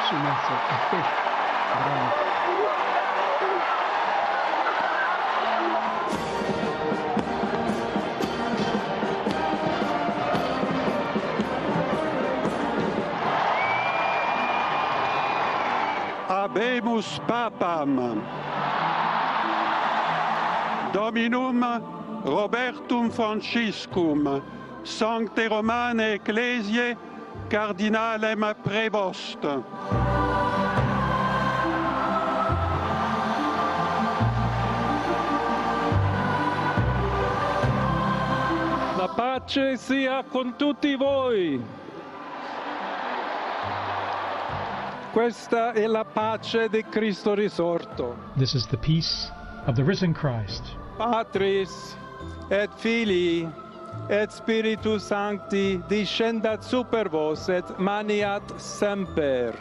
pesci mezzo a pesce. Bravo. Habemus Papam, Dominum Robertum Franciscum, Sancte Romane Ecclesiae, Cardinalem Prevost. La pace sia con tutti voi. Questa è la pace di Cristo risorto. This is the peace of the risen Christ. Patris et Filii et Spiritus Sancti discendat super vos et maniat semper.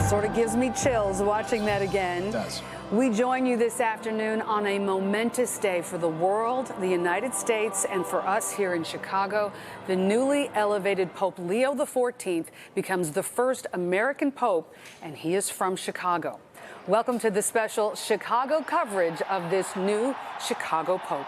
Sort of gives me chills watching that again. It does. We join you this afternoon on a momentous day for the world, the United States, and for us here in Chicago. The newly elevated Pope Leo XIV becomes the first American Pope, and he is from Chicago. Welcome to the special Chicago coverage of this new Chicago Pope.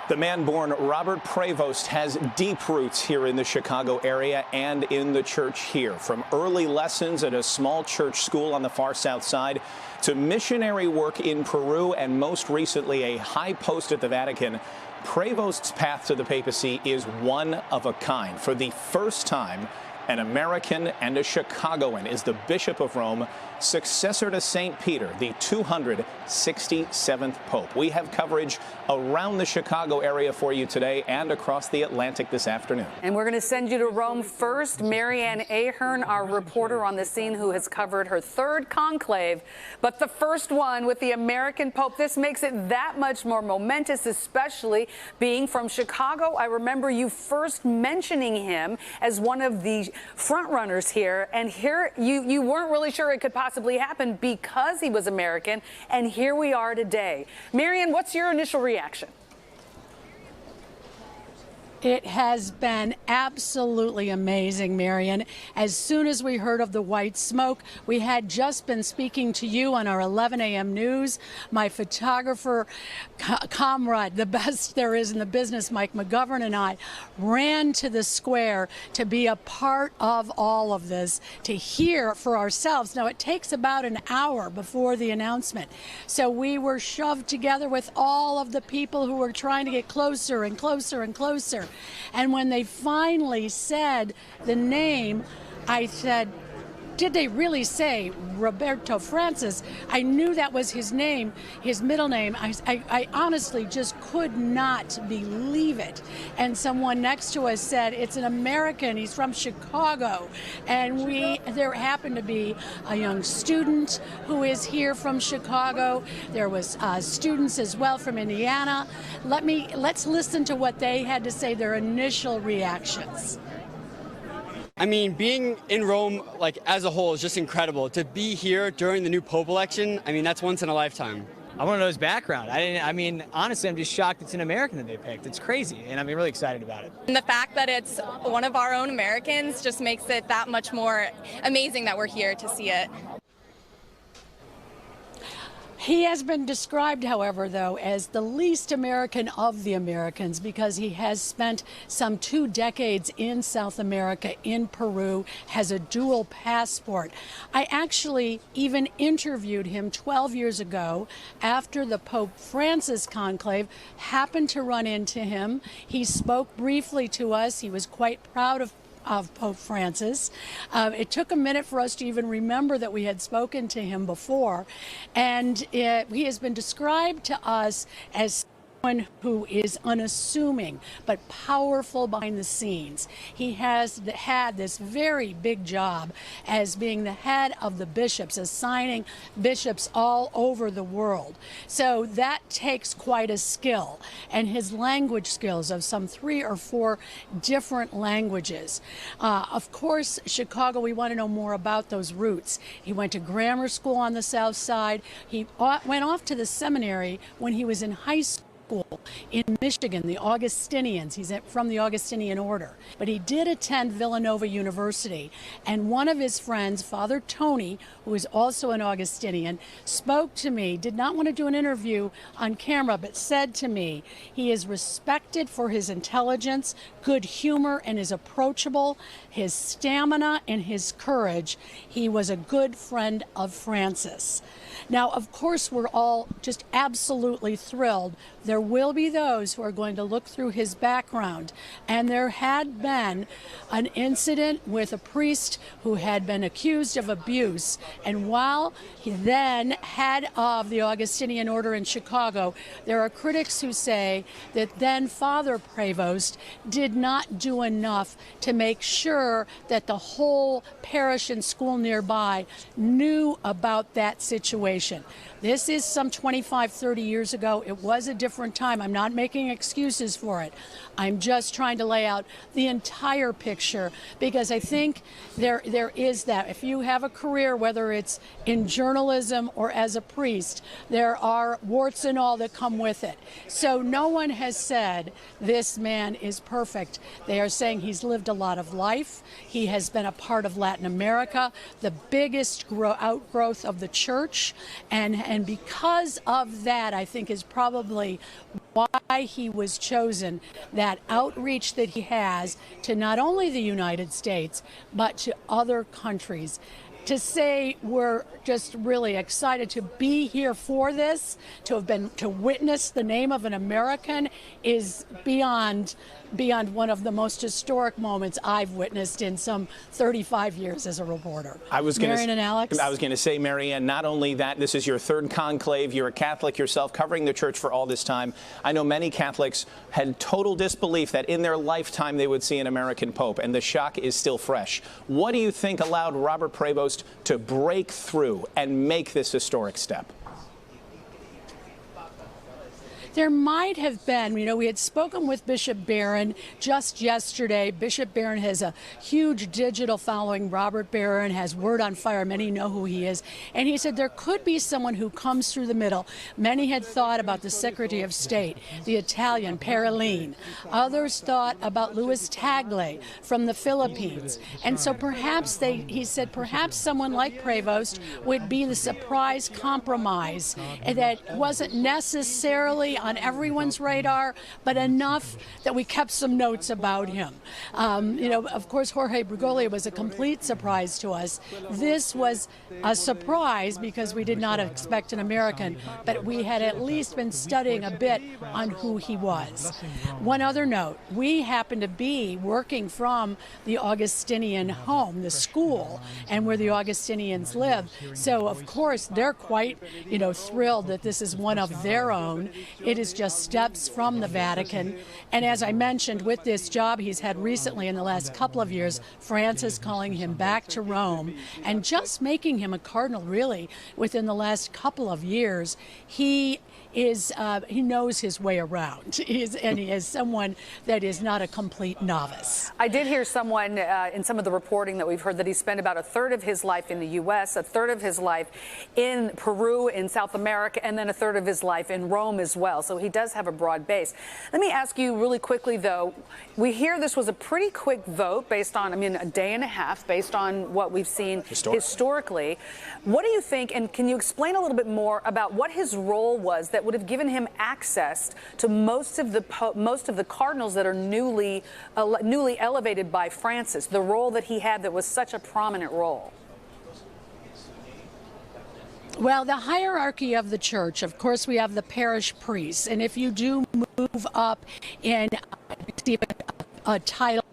The man born Robert Prevost has deep roots here in the Chicago area and in the church here. From early lessons at a small church school on the far south side to missionary work in Peru and most recently a high post at the Vatican, Prevost's path to the papacy is one of a kind. For the first time, an American and a Chicagoan is the Bishop of Rome, successor to St. Peter, the 267th Pope. We have coverage around the Chicago area for you today and across the Atlantic this afternoon. And we're going to send you to Rome first. Marianne Ahern, our reporter on the scene who has covered her third conclave, but the first one with the American Pope. This makes it that much more momentous, especially being from Chicago. I remember you first mentioning him as one of the front runners here, and here you weren't really sure it could possibly happen because he was American, and here we are today. Marianne, what's your initial reaction? It has been absolutely amazing, Marion. As soon as we heard of the white smoke, we had just been speaking to you on our 11 a.m. news. My photographer comrade, the best there is in the business, Mike McGovern, and I ran to the square to be a part of all of this, to hear for ourselves. Now, it takes about an hour before the announcement. So we were shoved together with all of the people who were trying to get closer and closer and closer. And when they finally said the name, I said, did they really say Roberto Francis? I knew that was his name, his middle name. I honestly just could not believe it. And someone next to us said, it's an American, he's from Chicago. And there happened to be a young student who is here from Chicago. There was students as well from Indiana. Let's listen to what they had to say, their initial reactions. I mean, being in Rome, like, as a whole is just incredible. To be here during the new Pope election, I mean, that's once in a lifetime. I want to know his background. I mean, honestly, I'm just shocked it's an American that they picked. It's crazy, and I'm really excited about it. And the fact that it's one of our own Americans just makes it that much more amazing that we're here to see it. He has been described, however, though, as the least American of the Americans because he has spent some 2 decades in South America, in Peru, has a dual passport. I actually even interviewed him 12 years ago after the Pope Francis conclave, happened to run into him. He spoke briefly to us. He was quite proud of Pope Francis. It took a minute for us to even remember that we had spoken to him before. And he has been described to us as who is unassuming but powerful behind the scenes. He has had this very big job as being the head of the bishops, assigning bishops all over the world. So that takes quite a skill, and his language skills of some 3 or 4 different languages. Of course, Chicago, we want to know more about those roots. He went to grammar school on the South Side. He went off to the seminary when he was in high school in Michigan, the Augustinians. He's from the Augustinian order. But he did attend Villanova University, and one of his friends, Father Tony, who is also an Augustinian, spoke to me, did not want to do an interview on camera, but said to me, he is respected for his intelligence, good humor, and is approachable, his stamina, and his courage. He was a good friend of Francis. Now, of course, we're all just absolutely thrilled. There will be those who are going to look through his background, and there had been an incident with a priest who had been accused of abuse, and while he then head of the Augustinian order in Chicago, there are critics who say that then Father Prevost did not do enough to make sure that the whole parish and school nearby knew about that situation. This is some 25, 30 years ago. It was a different time. I'm not making excuses for it. I'm just trying to lay out the entire picture, because I think there is that. If you have a career, whether it's in journalism or as a priest, there are warts and all that come with it. So no one has said this man is perfect. They are saying he's lived a lot of life. He has been a part of Latin America, the biggest outgrowth of the church. And because of that, I think is probably why he was chosen, that outreach that he has to not only the United States, but to other countries. To say we're just really excited to be here for this, to witness the name of an American is beyond one of the most historic moments I've witnessed in some 35 years as a reporter. Marian and Alex? I was going to say, Marianne, not only that, this is your 3rd conclave. You're a Catholic yourself, covering the church for all this time. I know many Catholics had total disbelief that in their lifetime they would see an American pope, and the shock is still fresh. What do you think allowed Robert Prevost to break through and make this historic step? There might have been, we had spoken with Bishop Barron just yesterday. Bishop Barron has a huge digital following. Robert Barron has Word on Fire. Many know who he is. And he said there could be someone who comes through the middle. Many had thought about the Secretary of State, the Italian, Parolin. Others thought about Luis Tagle from the Philippines. And so perhaps he said perhaps someone like Prevost would be the surprise compromise that wasn't necessarily on everyone's radar, but enough that we kept some notes about him. Of course, Jorge Bergoglio was a complete surprise to us. This was a surprise because we did not expect an American, but we had at least been studying a bit on who he was. One other note, we happen to be working from the Augustinian home, the school, and where the Augustinians live. So, of course, they're quite, thrilled that this is one of their own. It is just steps from the Vatican. And as I mentioned, with this job he's had recently in the last couple of years, Francis calling him back to Rome and just making him a cardinal, really, within the last couple of years, he knows his way around. He is someone that is not a complete novice. I did hear someone in some of the reporting that we've heard that he spent about 1/3 of his life in the U.S., 1/3 of his life in Peru, in South America, and then 1/3 of his life in Rome as well. So he does have a broad base. Let me ask you really quickly, though. We hear this was a pretty quick vote based on, a day and a half based on what we've seen historically. What do you think, and can you explain a little bit more about what his role was that would have given him access to most of the cardinals that are newly elevated by Francis, the role that he had that was such a prominent role? Well, the hierarchy of the church, of course, we have the parish priests, and if you do move up in a title,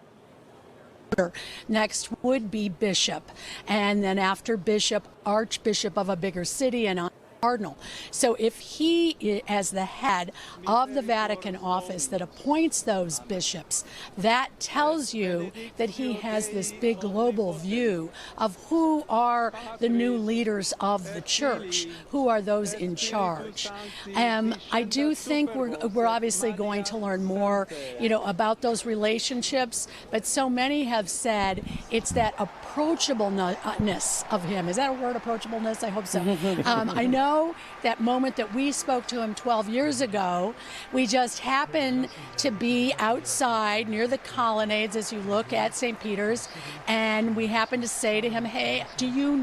next would be bishop, and then after bishop, archbishop of a bigger city, and cardinal. So if he, as the head of the Vatican office that appoints those bishops, that tells you that he has this big global view of who are the new leaders of the church, who are those in charge. I do think we're obviously going to learn more, about those relationships, but so many have said it's that approachableness of him. Is that a word, approachableness? I hope so. I know that moment that we spoke to him 12 years ago, we just happened to be outside near the colonnades as you look at St. Peter's, and we happened to say to him, hey, do you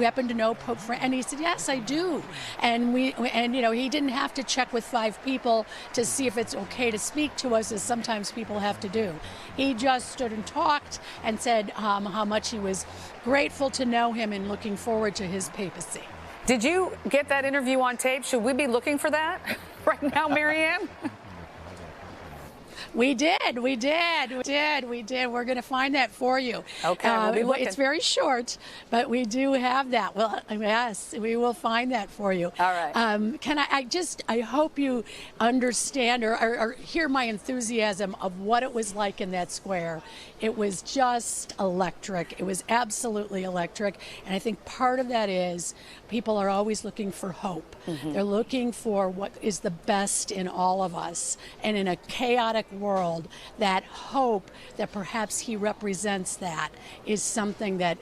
happen to know Pope Francis? And he said, yes, I do. And he didn't have to check with 5 people to see if it's okay to speak to us, as sometimes people have to do. He just stood and talked and said how much he was grateful to know him and looking forward to his papacy. Did you get that interview on tape? Should we be looking for that right now, Marianne? We did. We're going to find that for you. Okay, we'll be looking. It's very short, but we do have that. Well, yes, we will find that for you. All right. I hope you understand or hear my enthusiasm of what it was like in that square. It was just electric. It was absolutely electric. And I think part of that is people are always looking for hope. Mm-hmm. They're looking for what is the best in all of us. And in a chaotic world, that hope that perhaps he represents that is something that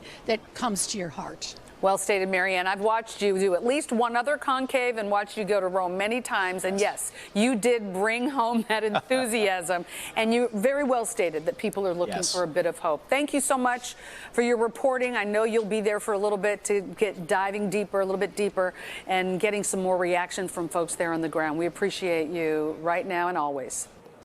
comes to your heart. Well stated, Marianne. I've watched you do at least one other conclave and watched you go to Rome many times. And yes, you did bring home that enthusiasm. And you very well stated that people are looking for a bit of hope. Thank you so much for your reporting. I know you'll be there for a little bit to get diving deeper, a little bit deeper, and getting some more reaction from folks there on the ground. We appreciate you right now and always.